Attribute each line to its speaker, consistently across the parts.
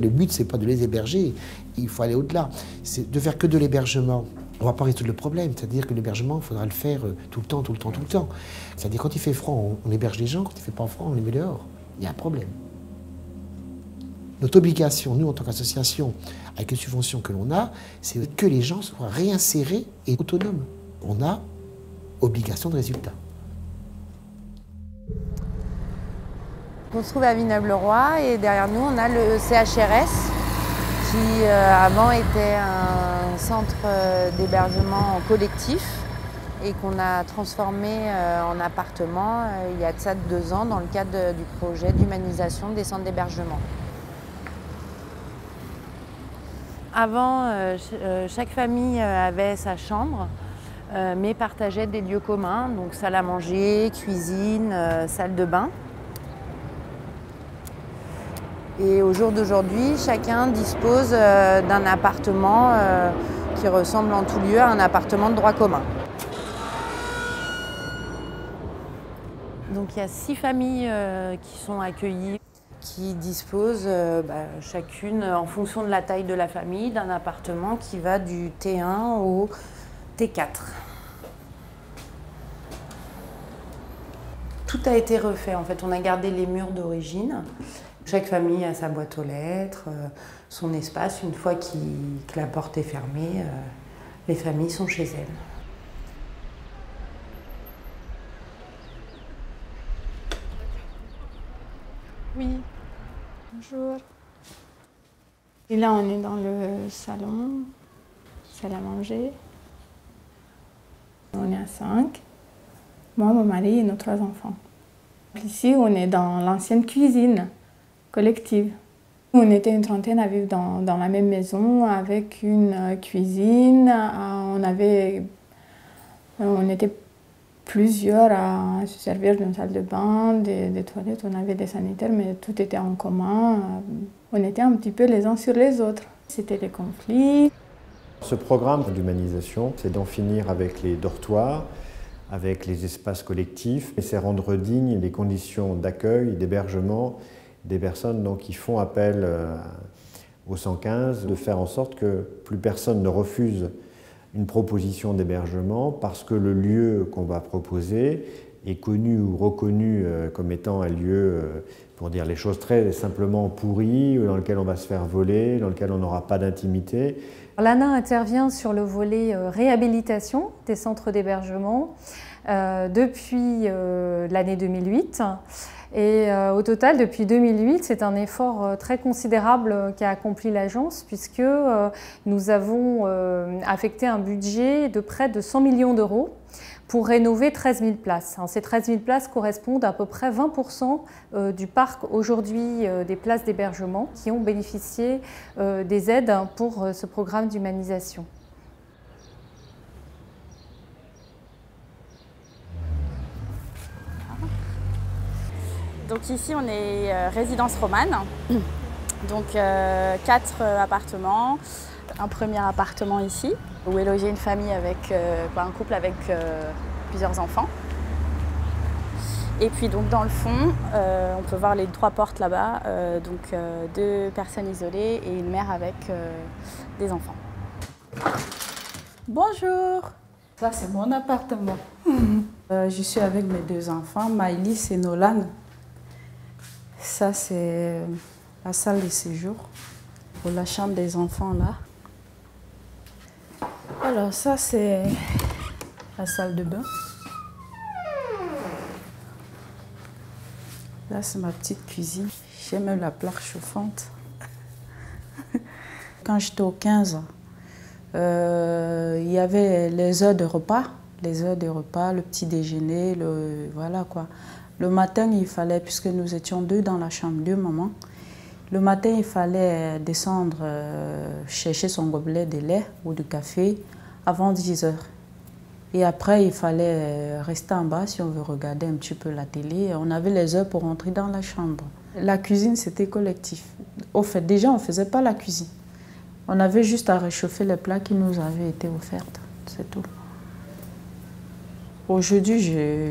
Speaker 1: le but, c'est pas de les héberger, il faut aller au-delà. C'est de faire que de l'hébergement. On ne va pas résoudre le problème, c'est-à-dire que l'hébergement, il faudra le faire tout le temps, tout le temps, tout le temps. C'est-à-dire quand il fait froid, on héberge les gens, quand il ne fait pas froid, on les met dehors. Il y a un problème. Notre obligation, nous, en tant qu'association, avec les subventions que l'on a, c'est que les gens soient réinsérés et autonomes. On a obligation de résultat.
Speaker 2: On se trouve à Villeneuve-le-Roi et derrière nous, on a le CHRS qui avant était un centre d'hébergement collectif et qu'on a transformé en appartement il y a de ça 2 ans dans le cadre du projet d'humanisation des centres d'hébergement. Avant, chaque famille avait sa chambre, mais partageait des lieux communs, donc salle à manger, cuisine, salle de bain. Et au jour d'aujourd'hui, chacun dispose d'un appartement qui ressemble en tout lieu à un appartement de droit commun. Donc il y a 6 familles qui sont accueillies, qui disposent chacune, en fonction de la taille de la famille, d'un appartement qui va du T1 au T4. Tout a été refait, en fait, on a gardé les murs d'origine. Chaque famille a sa boîte aux lettres, son espace. Une fois que la porte est fermée, les familles sont chez elles.
Speaker 3: Oui, bonjour. Et là, on est dans le salon, salle à manger. On est à 5. Moi, mon mari et nos 3 enfants. Ici, on est dans l'ancienne cuisine collective. On était une trentaine à vivre dans la même maison avec une cuisine. On était plusieurs à se servir d'une salle de bain, des toilettes. On avait des sanitaires, mais tout était en commun. On était un petit peu les uns sur les autres. C'était des conflits.
Speaker 4: Ce programme d'humanisation, c'est d'en finir avec les dortoirs, avec les espaces collectifs, et c'est rendre dignes les conditions d'accueil, d'hébergement des personnes qui font appel au 115, de faire en sorte que plus personne ne refuse une proposition d'hébergement parce que le lieu qu'on va proposer est connu ou reconnu comme étant un lieu, pour dire les choses très simplement, pourri, dans lequel on va se faire voler, dans lequel on n'aura pas d'intimité.
Speaker 5: L'ANA intervient sur le volet réhabilitation des centres d'hébergement depuis l'année 2008. Et au total, depuis 2008, c'est un effort très considérable qu'a accompli l'agence puisque nous avons affecté un budget de près de 100 millions d'euros pour rénover 13 000 places. Ces 13 000 places correspondent à peu près 20% du parc aujourd'hui des places d'hébergement qui ont bénéficié des aides pour ce programme d'humanisation.
Speaker 6: Donc ici on est résidence romane, donc 4 appartements, un premier appartement ici où est logée une famille avec un couple avec plusieurs enfants. Et puis donc dans le fond, on peut voir les 3 portes là-bas, 2 personnes isolées et une mère avec des enfants.
Speaker 7: Bonjour, ça c'est mon appartement. Je suis avec mes 2 enfants, Maëlys et Nolan. Ça, c'est la salle de séjour pour la chambre des enfants là. Alors ça, c'est la salle de bain. Là, c'est ma petite cuisine. J'ai même la plaque chauffante. Quand j'étais au 15, il y avait les heures de repas. Le petit déjeuner, voilà quoi. Le matin, il fallait, puisque nous étions 2 dans la chambre, 2 mamans, le matin, il fallait descendre chercher son gobelet de lait ou de café avant 10 heures. Et après, il fallait rester en bas si on veut regarder un petit peu la télé. On avait les heures pour rentrer dans la chambre. La cuisine, c'était collectif. Au fait, déjà, on ne faisait pas la cuisine. On avait juste à réchauffer les plats qui nous avaient été offerts. C'est tout. Aujourd'hui,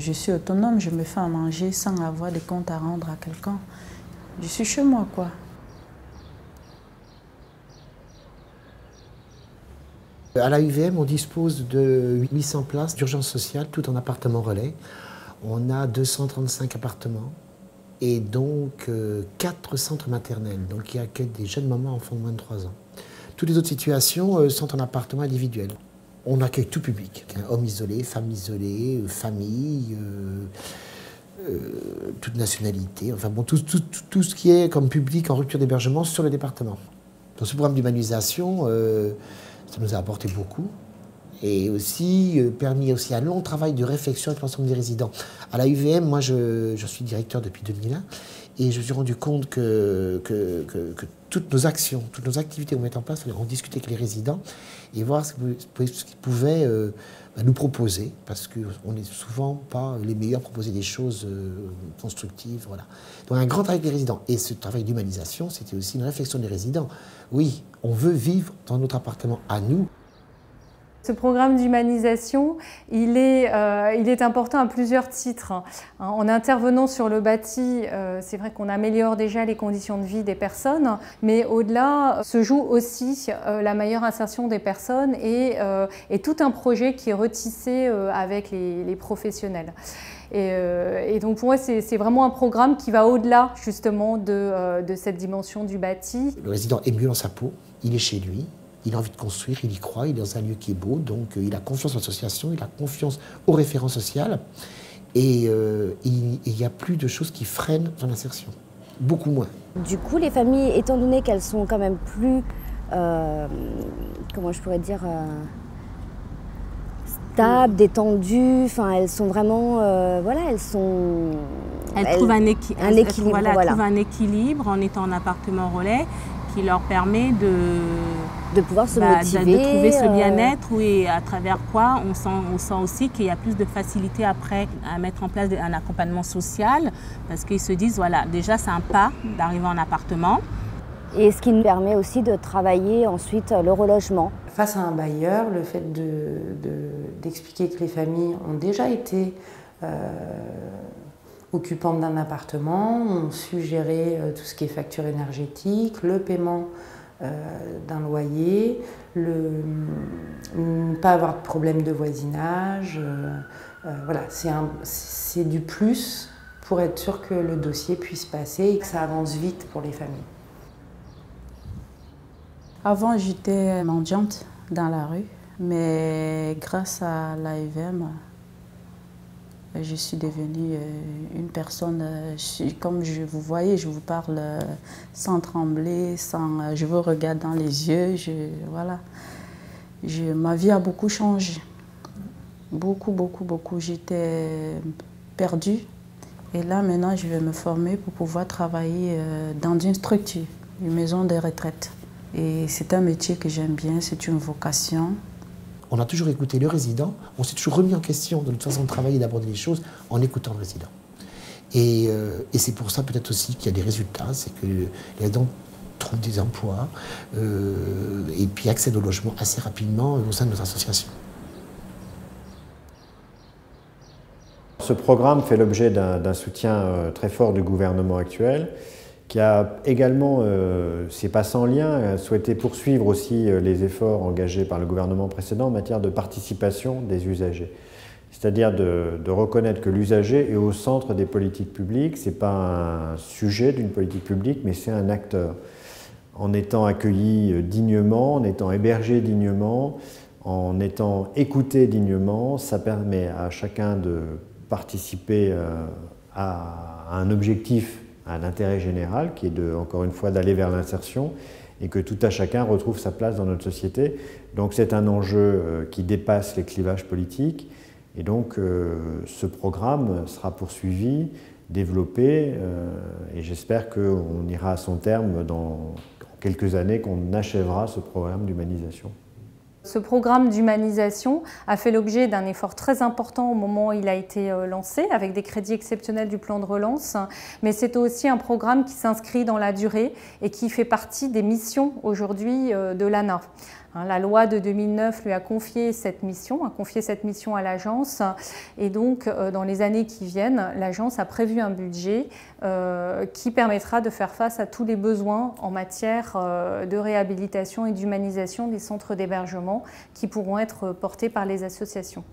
Speaker 7: je suis autonome, je me fais à manger sans avoir des comptes à rendre à quelqu'un. Je suis chez moi, quoi.
Speaker 1: À la UVM, on dispose de 800 places d'urgence sociale, tout en appartement relais. On a 235 appartements et donc 4 centres maternels, donc qui accueillent des jeunes mamans enfants de moins de 3 ans. Toutes les autres situations sont en appartement individuel. On accueille tout public, hommes isolés, femmes isolées, familles, toute nationalité, enfin bon, tout ce qui est comme public en rupture d'hébergement sur le département. Dans ce programme d'humanisation, ça nous a apporté beaucoup et aussi permis aussi un long travail de réflexion avec l'ensemble des résidents. À la UVM, moi je suis directeur depuis 2001 et je me suis rendu compte que toutes nos actions, toutes nos activités qu'on met en place, il fallait en discuter avec les résidents et voir ce qu'ils pouvaient nous proposer, parce qu'on n'est souvent pas les meilleurs à proposer des choses constructives. Voilà. Donc un grand travail avec les résidents. Et ce travail d'humanisation, c'était aussi une réflexion des résidents. Oui, on veut vivre dans notre appartement à nous.
Speaker 5: Ce programme d'humanisation, il est important à plusieurs titres. En intervenant sur le bâti, c'est vrai qu'on améliore déjà les conditions de vie des personnes, mais au-delà se joue aussi la meilleure insertion des personnes et tout un projet qui est retissé avec les professionnels. Et donc pour moi, c'est vraiment un programme qui va au-delà justement de cette dimension du bâti.
Speaker 1: Le résident est mieux dans sa peau, il est chez lui. Il a envie de construire, il y croit, il est dans un lieu qui est beau, donc il a confiance en l'association, il a confiance aux référents sociaux et il n'y a plus de choses qui freinent son insertion, beaucoup moins.
Speaker 8: Du coup, les familles, étant donné qu'elles sont quand même plus, comment je pourrais dire, stables, détendues, enfin elles sont vraiment, voilà, elles trouvent un
Speaker 9: équilibre en étant en appartement relais qui leur permet
Speaker 8: de pouvoir se motiver,
Speaker 9: de trouver ce bien-être et à travers quoi on sent aussi qu'il y a plus de facilité après à mettre en place un accompagnement social parce qu'ils se disent voilà, déjà c'est un pas d'arriver en appartement.
Speaker 8: Et ce qui nous permet aussi de travailler ensuite le relogement.
Speaker 10: Face à un bailleur, le fait d'expliquer que les familles ont déjà été occupantes d'un appartement, ont su gérer tout ce qui est facture énergétique, le paiement d'un loyer, ne pas avoir de problème de voisinage. Voilà, c'est du plus pour être sûr que le dossier puisse passer et que ça avance vite pour les familles.
Speaker 7: Avant, j'étais mendiante dans la rue, mais grâce à l'AEVM, je suis devenue une personne, comme vous voyez, je vous parle sans trembler, je vous regarde dans les yeux, voilà. Ma vie a beaucoup changé, beaucoup. J'étais perdue et là maintenant je vais me former pour pouvoir travailler dans une structure, une maison de retraite. Et c'est un métier que j'aime bien, c'est une vocation.
Speaker 1: On a toujours écouté le résident, on s'est toujours remis en question de notre façon de travailler et d'aborder les choses en écoutant le résident. Et c'est pour ça peut-être aussi qu'il y a des résultats, c'est que les résidents trouvent des emplois et puis accèdent au logement assez rapidement au sein de nos associations.
Speaker 4: Ce programme fait l'objet d'un soutien très fort du gouvernement actuel, qui a également, c'est pas sans lien, souhaité poursuivre aussi les efforts engagés par le gouvernement précédent en matière de participation des usagers. C'est-à-dire de reconnaître que l'usager est au centre des politiques publiques, c'est pas un sujet d'une politique publique, mais c'est un acteur. En étant accueilli dignement, en étant hébergé dignement, en étant écouté dignement, ça permet à chacun de participer à un objectif, à l'intérêt général, qui est encore une fois d'aller vers l'insertion et que tout à chacun retrouve sa place dans notre société. Donc c'est un enjeu qui dépasse les clivages politiques et donc ce programme sera poursuivi, développé et j'espère qu'on ira à son terme dans quelques années, qu'on achèvera ce programme d'humanisation.
Speaker 5: Ce programme d'humanisation a fait l'objet d'un effort très important au moment où il a été lancé, avec des crédits exceptionnels du plan de relance, mais c'est aussi un programme qui s'inscrit dans la durée et qui fait partie des missions aujourd'hui de l'ANA. La loi de 2009 lui a confié cette mission à l'agence. Et donc, dans les années qui viennent, l'agence a prévu un budget qui permettra de faire face à tous les besoins en matière de réhabilitation et d'humanisation des centres d'hébergement qui pourront être portés par les associations.